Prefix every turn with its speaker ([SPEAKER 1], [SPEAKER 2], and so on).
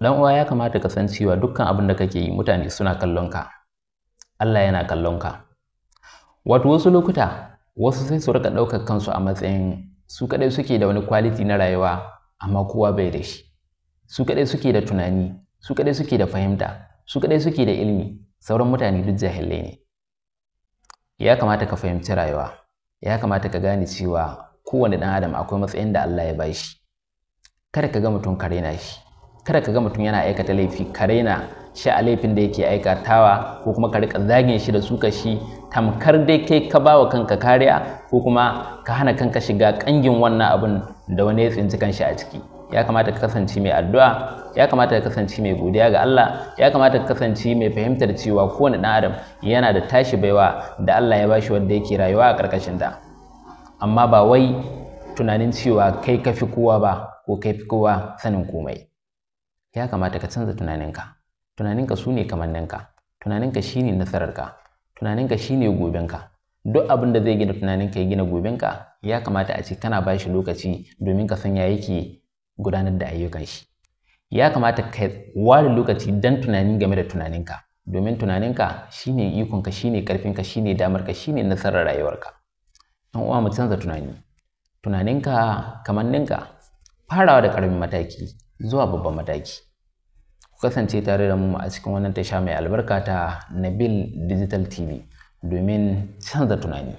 [SPEAKER 1] Dan uwa, ya kamata ka san cewa dukkan abin da kake yi mutane suna kallon ka. Allah yana kallon ka. Wato wasu lokuta wasu sai su rika ɗaukar kansu a matsayin su kadai suke da wani quality na rayuwa amma kowa bai da shi. Su kadai suke da tunani, su kadai suke da fahimta, su kadai suke da ilimi, sauran mutane duk jahilai ne. Ya kamata ka fahimci rayuwa. Ya kamata ka gane cewa kowane ɗan adam akwai matsayin da Allah ya bashi. Kada ka ga mutum ka raina shi. Kada ka ga mutum yana aikata laifi ka raina shi a laifin da yake aikatawa, ko kuma ka rika zagin shi da suka shi tamkar dai kai ka bawa kanka kariya, ko kuma ka hana kanka shiga kangin wannan abin da wani ya tsinci kanshi a ciki. Ya kamata ka kasance mai addu'a, ya kamata ka kasance mai godiya ga Allah, ya kamata ka kasance mai fahimtar cewa kowane ɗan adam yana da tashi baiwa da Allah ya bashi wanda yake rayuwa a ƙarƙashin ta. Amma ba wai tunanin cewa kai ka fi kowa ba ko kai fi kowa sanin komai. Ya kamata ka canza tunaninka. Tunaninka su ne kamanninka. Tunaninka shi ne nasararka. Tunaninka shi ne gobenka. Duk abin da zai gina tunaninka ya gina gobenka, ya kamata a ce kana ba shi lokaci domin ka san ya yake gudanar da ayyukan shi. Ya kamata ka ware lokaci don tunani game da tunaninka, domin tunaninka shi ne ikonka, shi ne ƙarfinka, shi ne damarka, shi ne nasarar rayuwarka. Ɗan uwa, mu canza tunani. Tunaninka kamanninka. Farawa da ƙaramin mataki zuwa babban mataki. Ku kasance tare da mu a cikin wannan tasha mai albarka ta Nabil Digital TV domin canza tunani.